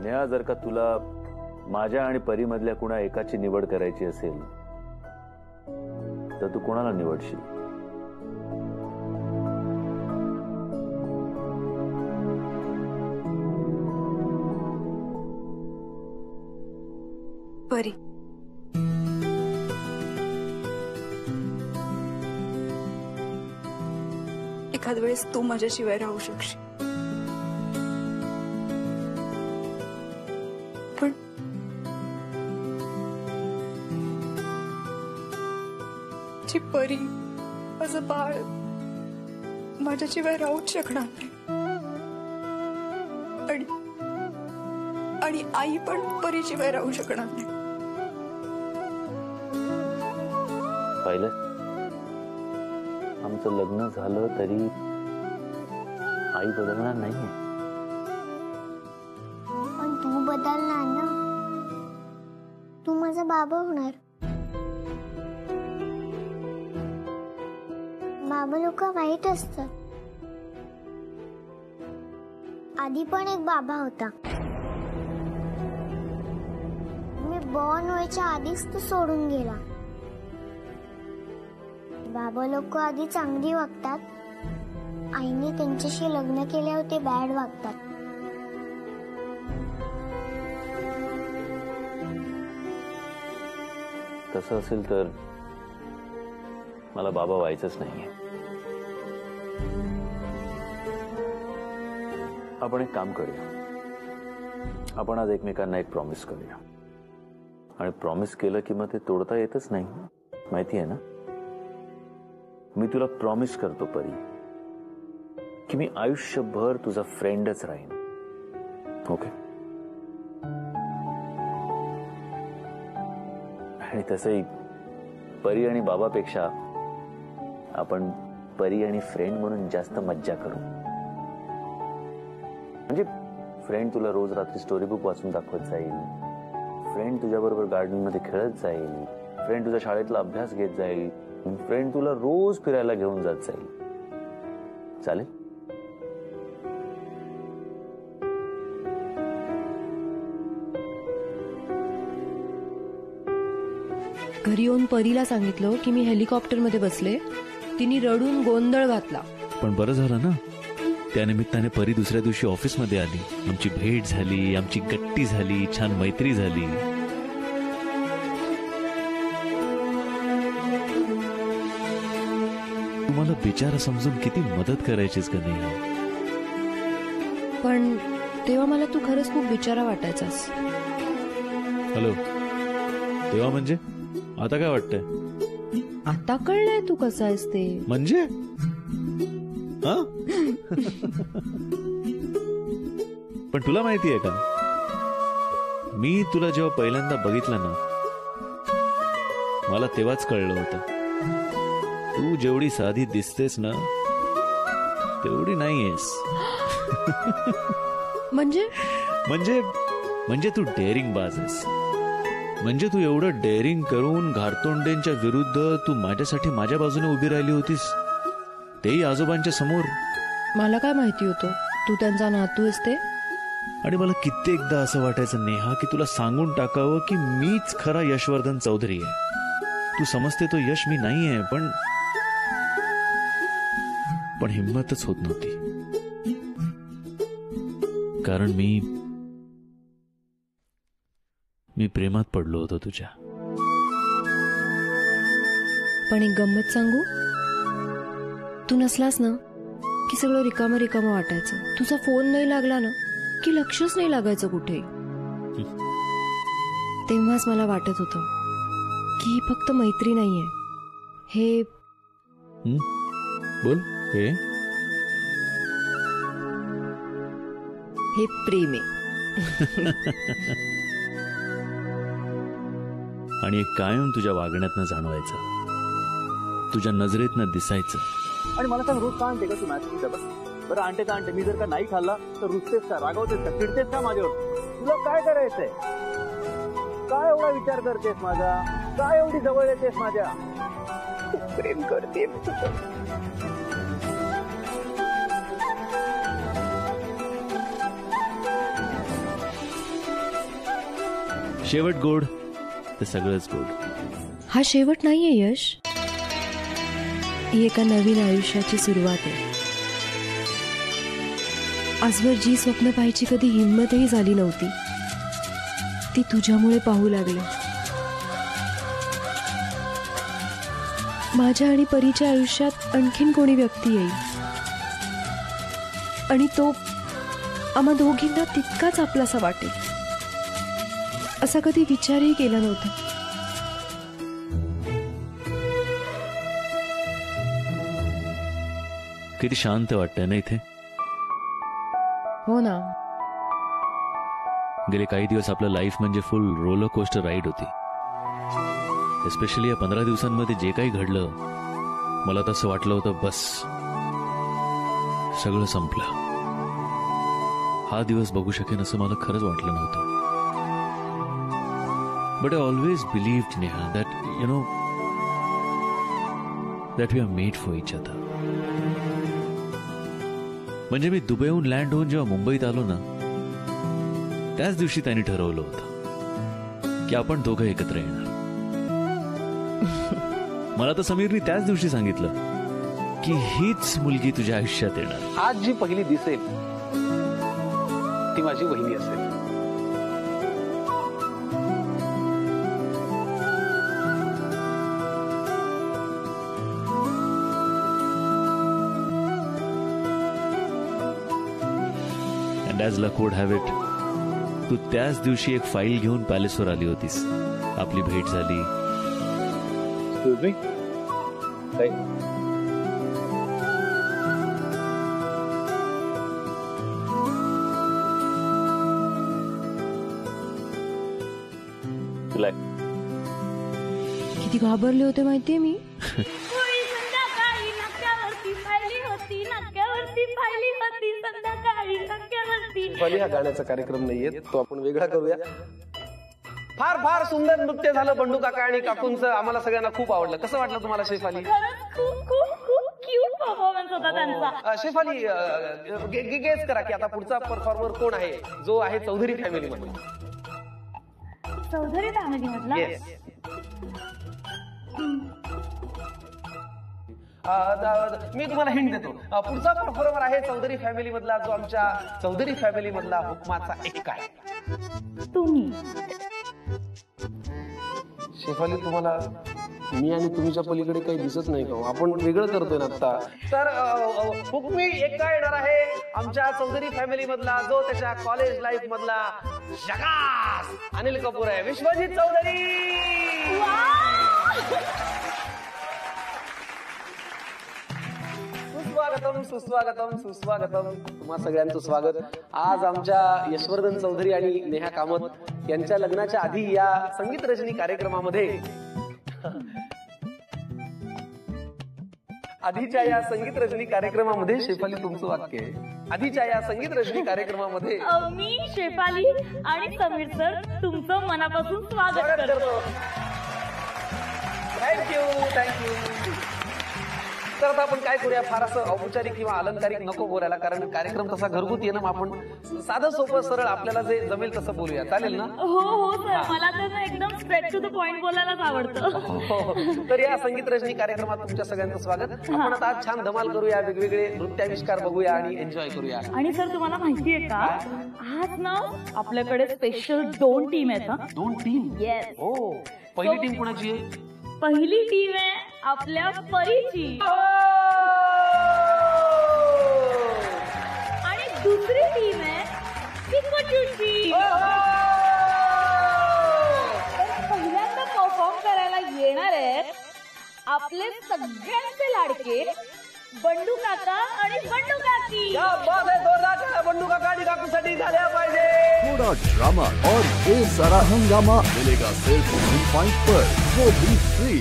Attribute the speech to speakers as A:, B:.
A: नेहा, जर का तुला माझ्या आणि परी मधल्या कुणा एकाची निवड करायची असेल तर तू कोणाला निवडशील?
B: परी. एखाद वेळेस तू माझ्याशिवाय राहू शकशील, पण जी परी माझं बाळ माझ्याशिवाय राहूच शकणार नाही. आणि आई पण परीशिवाय राहू शकणार नाही.
A: पाहिलं, आमचं लग्न झालं तरी आई बदलणार नाहीये.
C: पण तू बदलणार ना, तू माझा बाबा होणार. बाबा लोक वाईट असतात. आधी पण एक बाबा होता, मी बॉर्न व्हायच्या आधीच तो सोडून गेला. बाबा लोक आधी चांगली वागतात, आईने त्यांच्याशी लग्न केल्यावर ते बॅड वागतात.
A: तसं असेल तर मला बाबा व्हायचंच नाहीये. आपण एक काम करूया, आपण आज एकमेकांना एक प्रॉमिस करूया. आणि प्रॉमिस केलं की मग ते तोडता येतच नाही, माहिती आहे ना. मी तुला प्रॉमिस करतो परी की मी आयुष्यभर तुझा फ्रेंडच राहीन. ओके? आणि तसंही परी आणि बाबापेक्षा आपण परी आणि फ्रेंड म्हणून जास्त मज्जा करू. म्हणजे फ्रेंड तुला रोज रात्री स्टोरी बुक वाचून दाखवत जाईल, फ्रेंड तुझ्या बरोबर गार्डन मध्ये खेळत जाईल, फ्रेंड तुझ्या शाळेतला अभ्यास घेत जाईल, फ्रेंड तुला रोज फिरायला घेऊन जात जाईल. चालेल?
D: घरी येऊन परीला सांगितलं की मी हेलिकॉप्टर मध्ये बसले. तिने रडून गोंधळ घातला.
E: पण बरं झालं ना, त्यानिमित्ताने परी दुसऱ्या दिवशी ऑफिस मध्ये आली. आमची भेट झाली, आमची गट्टी झाली, छान मैत्री झाली. तुम्हाला बिचारा समजून किती मदत करायचीच का नाही.
D: पण तेव्हा मला तू खरंच खूप बिचारा वाटायचास.
E: हॅलो, तेव्हा म्हणजे आता काय वाटतंय?
D: आता कळलंय तू कसा आहेस ते.
E: म्हणजे पण तुला माहितीये का, मी तुला जेव्हा पहिल्यांदा बघितलं ना, मला तेव्हाच कळलं होतं तू जेवढी साधी दिसतेस ना तेवढी नाहीयेस.
D: म्हणजे
E: म्हणजे म्हणजे तू डेअरिंग बाज आहेस. म्हणजे तू एवढं डेअरिंग करून घारतोंडेंच्या विरुद्ध तू माझ्यासाठी माझ्या बाजूने उभी राहिली होतीस, तेही आजोबांच्या समोर.
D: मला काय माहिती होतं तू त्यांचा नातू आहेस ते.
E: आणि मला कित्येकदा असं वाटायचं नेहा की तुला सांगून टाकावं की मीच खरा यशवर्धन चौधरी आहे. तू समजते तो यश मी नाहीये, पण हिम्मतच होत नव्हती. कारण मी प्रेमात पडलो होतो तुझ्या.
D: पण एक गंमत सांगू, तू नसलास ना की सगळं रिकामं रिकामं वाटायचं. तुझा फोन नाही लागला ना की लक्षच नाही लागायचं कुठे. तेव्हाच मला वाटत होतं की ही फक्त मैत्री नाहीये, हे
E: बोल,
D: हे प्रेम आहे.
E: आणि एक कायम तुझ्या वागण्यातनं जाणवायचं, तुझ्या नजरेतनं दिसायचं.
A: आणि मला सांग, रोज का आणते का तू मॅच? बरं आणते का आणते? मी जर का नाही खाल्ला तर रुसतेस का, रागावतेस का, चिडतेस का माझ्यावर? तुला काय करायचंय? काय एवढा विचार करतेस माझा? काय एवढी जवळ येतेस माझ्या? प्रेम करते
E: शेवट गोड तर सगळंच गोड.
D: हा शेवट नाहीये यश, ही एका नवीन आयुष्याची सुरुवात आहे. आजवर जी स्वप्न पाहायची कधी हिंमतही झाली नव्हती ती तुझ्यामुळे पाहू लागले. माझ्या आणि परीच्या आयुष्यात आणखीन कोणी व्यक्ती येईल आणि तो आम्हा दोघींना तितकाच आपलासा वाटेल असा कधी विचारही केला नव्हता.
E: किती शांत वाटतंय ना इथे.
D: हो ना.
E: गेले काही दिवस आपलं लाईफ म्हणजे फुल रोलर कोस्टर राईड होती. एस्पेशली या 15 दिवसांमध्ये जे काही घडलं मला तसं वाटलं होतं बस सगळं संपलं. हा दिवस बघू शकेन असं मला खरंच वाटलं नव्हतं. But I always believed Neha that you know that we are made for each other. म्हणजे मी दुबईहून लँड होऊन जेव्हा मुंबईत आलो ना त्याच दिवशी त्यांनी ठरवलं होतं की आपण दोघं एकत्र येणार. मला तर समीरनी त्याच दिवशी सांगितलं की हीच मुलगी तुझ्या आयुष्यात येणार.
F: आज जी पहिली दिसेल ती माझी वहिनी असेल.
E: And as luck would have it तू त्याच दिवशी एक फाईल घेऊन पॅलेसवर आली होतीस. आपली भेट झाली.
D: किती घाबरले होते माहितीये मी.
F: शेफाली हा गाण्याचा कार्यक्रम नाहीये तो आपण वेगळा करूया. फार फार सुंदर नृत्य झालं बंडू काका आणि काकूंचं. आम्हाला सगळ्यांना खूप आवडलं. कसं वाटलं तुम्हाला शेफाली?
G: खूप खूप खूप क्यूट परफॉर्मन्स होता त्यांचा.
F: शेफाली गेस करा की आता पुढचा परफॉर्मर कोण आहे जो आहे चौधरी फॅमिली मध्ये.
G: चौधरी फॅमिली मधला
F: मी तुम्हाला हिंट देतो. पुढचा परफॉर्मर आहे चौधरी फॅमिली मधला जो आमच्या चौधरी फॅमिली मधला हुकमाचा एक्का आहे.
G: तुम्ही.
F: शेफाली तुम्हाला मी आणि तुमच्या पलीकडे काही दिसत नाही का? आपण वेगळं करतोय ना आता. तर हुकमी एक्का येणार आहे आमच्या चौधरी फॅमिली मधला जो त्याच्या कॉलेज लाईफ मधला झकास अनिल कपूर आहे. विश्वजित चौधरी. सुस्वागतम सुस्वागतम सुस्वागतम. तुम्हा सगळ्यांचं स्वागत. आज आमच्या यशवर्धन चौधरी आणि नेहा कामत यांच्या लग्नाच्या आधी या संगीत रजनी कार्यक्रमामध्ये आधीच्या या संगीत रजनी कार्यक्रमामध्ये शेफाली तुमचं वाक्य आहे. आधीच्या या संगीत रजनी कार्यक्रमामध्ये
G: मी शेफाली आणि समीर सर तुमचं मनापासून स्वागत करतो.
F: Thank you thank you. तर आता आपण काय करूया, फार असं औपचारिक किंवा अलंकारिक नको बोलायला, कारण कार्यक्रम तसा घरगुती आहे ना. मग आपण साधं सोपं सरळ आपल्याला जे जमेल तसं बोलूया. चालेल ना?
G: हो हो सर. मला तर एकदम स्ट्रेट टू द पॉइंट बोलायलाच आवडतं.
F: तर या संगीत रजनी कार्यक्रमात तुमच्या सगळ्यांचं स्वागत. आपण आता आज छान धमाल करूया, वेगवेगळे नृत्याविष्कार बघूया आणि एन्जॉय करूया.
G: आणि सर तुम्हाला माहितीये का आज ना आपल्याकडे स्पेशल 2 टीम आहेत.
F: 2 टीम?
G: येस.
F: हो. पहिली टीम कोणाची आहे?
G: पहिली टीम आहे आपल्या परीची आणि दुसरी टीम आहे पिकाचूची. पहिल्यांदा परफॉर्म करायला येणार आहेत आपले सगळ्यांचे लाडके बंडू काका आणि बंडू काकी.
F: बंडू काका आणि काकूसाठी झाल्या पाहिजे.
H: थोड़ा ड्रामा और ये सारा हंगामा मिलेगा सिर्फ 1 पॉइंट पर, वो भी फ्री.